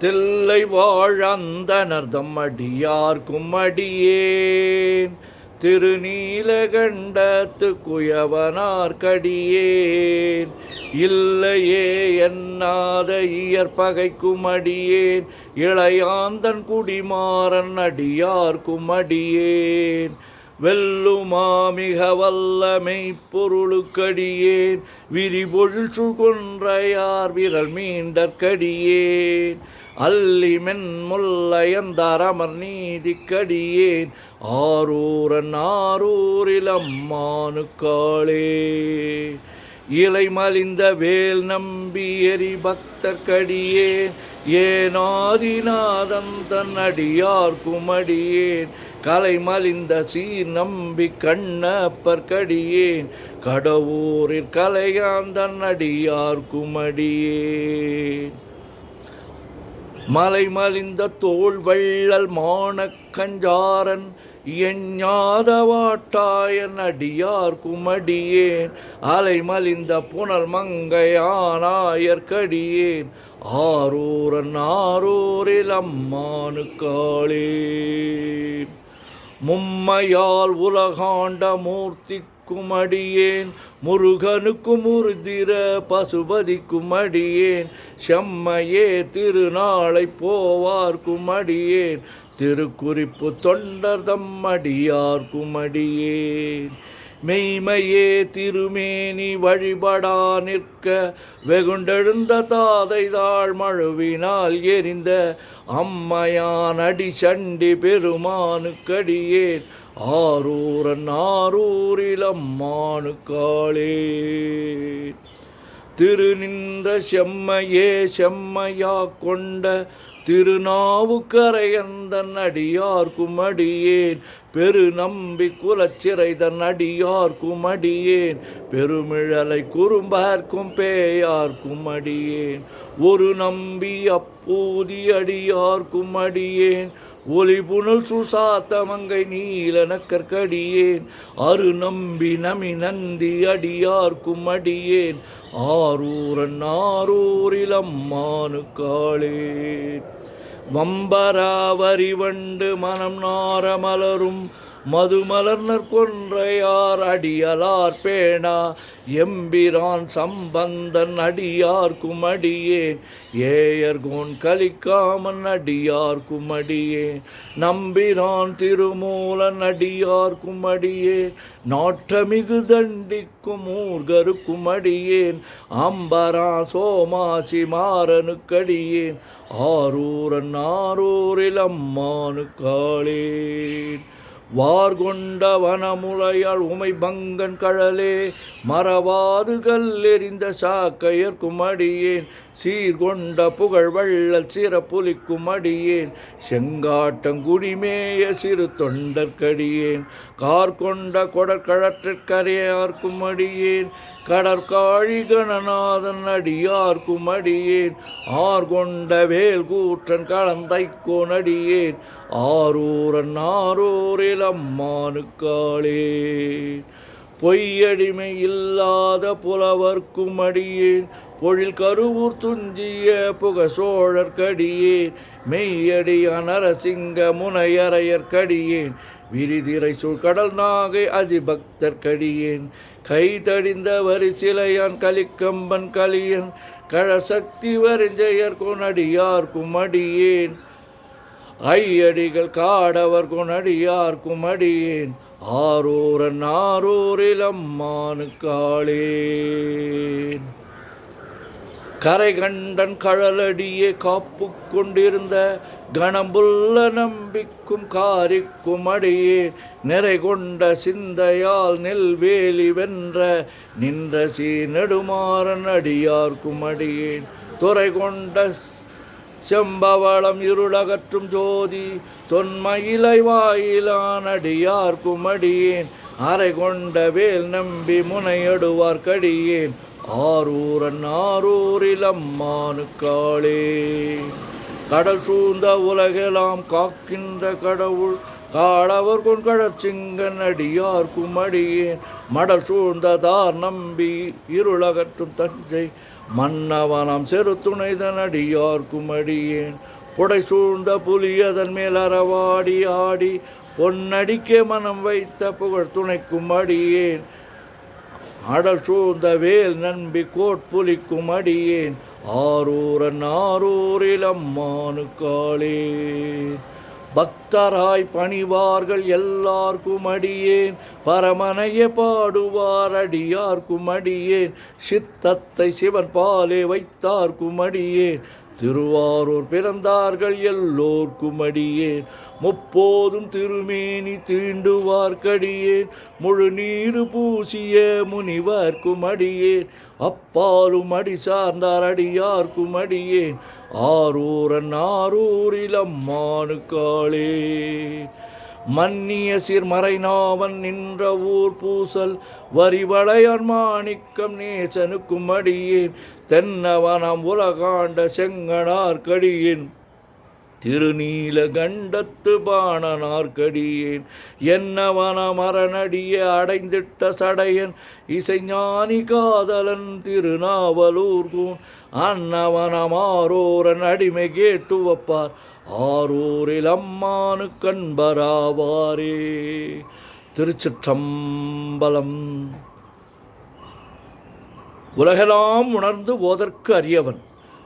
தில்லை வாழந்தனர் தம்மடியார்க்கும் அடியேன் திருநீலகண்டத்து குயவனார்க்கடியேன் இல்லையே என்னாத இயற்பகைக்கும் அடியேன் இளையாந்தன் குடிமாறன் அடியார்க்கும் அடியேன் வெல்லுமா மிக வல்லமை பொருளுக்கடியேன் விரிபொழில் சுகொன்றையார் விரல் மீண்டற்கடியேன் அல்லி மென்முல்லையந்தரமர் நீதிக்கடியேன் ஆரூரன் ஆரூரில் அம்மானுக்காளே இலை மலிந்த வேல் நம்பி எரி பக்தர்க்கடியேன் ஏனாதிநாதன் தன் அடியார்க்கும் அடியேன் கலை மலிந்த சீர் நம்பி கண்ணப்பர்க்கடியேன் கடவுரில் கலையாந்தன் அடியார்க்கும் அடியேன் மலை மலிந்த தோல் வள்ளல் மானக்கஞ்சாரன் எஞ்ஞாதவாட்டாயன் அடியார்க்கும் அடியேன் அலை மலிந்த புனல் மங்கையானாயர்க்கடியேன் ஆரூரன் ஆரூரில் அம்மானுக்காளே மும்மையால் உலகாண்ட மூர்த்திக்கும் அடியேன் முருகனுக்கும் உருதிர பசுபதிக்கும் அடியேன் செம்மையே திருநாளை போவார்க்கும் அடியேன் திருக்குறிப்பு தொண்டர் தம் அடியார்க்கும் அடியேன் மெய்மையே திருமேனி வழிபடா நிற்க வெகுண்டெழுந்த தாதை தாழ் மழுவினால் எரிந்த அம்மையான் அடி சண்டி பெருமானுக்கடியேன் ஆரூரன் ஆரூரில் அம்மானுக்காளே திருநின்ற செம்மையே செம்மையா கொண்ட திருநாவுக்கரையந்தன் அடியார்க்கும் அடியேன் பெருநம்பி குலச்சிறை தன் அடியார்க்கும் அடியேன் பெருமிழலை குறும்பார்க்கும் பேயார்க்கும் அடியேன் ஒரு நம்பி அப்பூதி அடியார்க்கும் அடியேன் ஒளிபுணல் சுசாத்த மங்கை நீலனக்கற்கடியேன் அரு நம்பி நமி நந்தி அடியார்க்கும் அடியேன் ஆரூரன் ஆரூரில் அம்மானுக்காளே வம்பராவரி வண்டு மனம் நார மலரும் மதுமலர்னர் கொன்றையார் அடியலார் பேணா எம்பிரான் சம்பந்தன் அடியார்க்கும் அடியேன் ஏயர்கோன் கலிக்காமன் அடியார்க்கும் அடியேன் நம்பிரான் திருமூலன் அடியார்க்கும் அடியேன் நாட்டமிகு தண்டிக்கும் ஊர்கருக்கும் அடியேன் அம்பரா சோமாசி மாறனுக்கடியேன் ஆரூரன் ஆரூரில் அம்மானுக்காளே வார்கொண்ட வனமுலையால் உமை பங்கன் கழலே மறவாது கல்லெறிந்த சாக்கையர்க்கும் அடியேன் சீர்கொண்ட புகழ் வள்ளல் சிறப்புலிக்கும் அடியேன் செங்காட்டங்குடிமேய சிறு தொண்டற்கடியேன் கார்கொண்ட கொடற்கழற்றிற்கரையார்க்கும் அடியேன் கடற்காழி கணநாதன் அடியார்க்கும் அடியேன் ஆர்கொண்ட வேல் கூற்றன் கலந்தைக்கோன் அடியேன் ஆரூரன் ஆரூரில் அம்மானுக்காளே பொய்யடிமை இல்லாத புலவர்க்கும் அடியேன் பொழில் கருவூர் துஞ்சிய புக சோழர்க்கடியேன் மெய்யடிய நரசிங்க முனையரையர்க்கடியேன் விரிதிரை சூழ்கடல் நாகை அதிபக்தர்க்கடியேன் கைதடிந்த வரிசிலையான் கலிக்கம்பன் கலியன் கழசக்தி வரிஞ்செயர் கொனடியார்க்கும் அடியேன் ஐயடிகள் காடவர் கொனடியார்க்கும் அடியேன் ஆரூரன் ஆரூரில் அம்மானுக்காளே கரை கண்டன் கழலடியே காப்பு கொண்டிருந்த கணம்புள்ள நம்பிக்கும் காரிக்கும் அடியேன் நிறை கொண்ட சிந்தையால் நெல்வேலி வென்ற நின்ற நெடுமாறன் அடியார்க்கும் அடியேன் துறை கொண்ட செம்பவளம் இருளகற்றும் ஜோதி தொன்மயிலை வாயிலான் அடியார்க்கும் அடியேன் அரை கொண்ட வேல் நம்பி முனையடுவார்க்கடியேன் ஆரூரன் ஆரூரில் அம்மானுக்காளே கடல் சூழ்ந்த உலகெல்லாம் காக்கின்ற கடவுள் காடவர் கொன் கடற்சிங்கன் அடியார்க்கும் அடியேன் மடல் சூழ்ந்ததார் நம்பி இருளகற்றும் தஞ்சை மன்னவனம் செரு துணைதன் அடியார்க்கும் அடியேன் புடை சூழ்ந்த புலியதன் மேல் அறவாடி ஆடி பொன்னடிக்கே மனம் வைத்த புகழ் துணைக்கும் அடியேன் அடல் சூழ்ந்த வேல் நம்பி கோட்புலிக்கும் அடியேன் ஆரூரன் ஆரூரில் அம்மானு காளே பக்தராய் பணிவார்கள் எல்லார்க்கும் அடியேன் பரமனைய பாடுவார் அடியார்க்கும் அடியேன் சித்தத்தை சிவன் பாலே வைத்தார்க்கும் அடியேன் திருவாரூர் பிறந்தார்கள் எல்லோர்க்கும் அடியேன் முப்போதும் திருமேனி தீண்டுவார்க்கடியேன் முழு நீரு பூசிய முனிவர்க்கும் அடியேன் அப்பாலும் அடி சார்ந்தார் அடியார்க்கும் அடியேன் ஆரூரன் ஆரூரில் அம்மானு காளே மன்னிய சிறுமறைநாவன் நின்ற ஊர் பூசல் வரிவளையான் மாணிக்கம் நேசனுக்கும் அடியேன் தென்னவனம் உலகாண்ட செங்கனார்க்கடியேன் திருநீல கண்டத்து பாணனார்க்கடியேன் என்னவனம் அரணடிய அடைந்திட்ட சடையன் இசைஞானி காதலன் திருநாவலூர்கூன் அன்னவனம் ஆரூரன் அடிமை கேட்டு வப்பார் ஆரூரில் அம்மானு கண்பராவாரே. திருச்சிற்றம்பலம். உலகெல்லாம் உணர்ந்து ஓதற்கு அரியவன்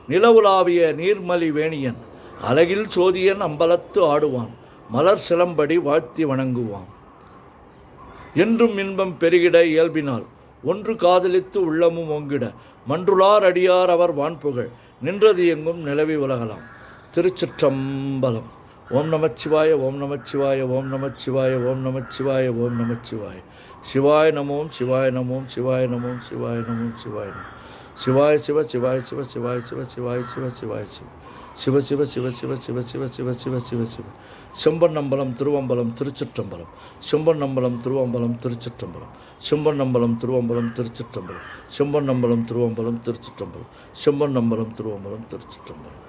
நிலவுலாவிய நீர்மலி வேணியன் அழகில் சோதியன் அம்பலத்து ஆடுவான் மலர் சிலம்படி வாழ்த்தி வணங்குவான். என்றும் இன்பம் பெருகிட இயல்பினால் ஒன்று காதலித்து உள்ளமும் ஓங்கிட மன்றுளார் அடியார் அவர் வான்புகழ் நின்றது எங்கும் நிலவி உலகலாம். திருச்சிற்றம்பலம். ஓம் நமச்சிவாய ஓம் நமச்சிவாய ஓம் நமச்சிவாய ஓம் நமச்சிவாய ஓம் நமச்சிவாய. சிவாய நமோம் சிவாய நமோம் சிவாய நமோம் சிவாய நமோம் சிவாய நமோம். சிவாய சிவ சிவாய சிவ சிவாய சிவ சிவாய சிவ சிவாய சிவ சிவ சிவ சிவ சிவ சிவ சிவ சிவ சிவ சிவ சிவ. செம்பன்னம்பலம் திருவம்பலம் திருச்சிற்றம்பலம். செம்பன்னம்பலம் திருவம்பலம் திருச்சிற்றம்பலம். செம்பன்னம்பலம் திருவம்பலம் திருச்சிற்றம்பலம். செம்பன்னம்பலம் திருவம்பலம் திருச்சிற்றம்பலம். செம்பன்னம்பலம் திருவம்பலம் திருச்சிற்றம்பலம்.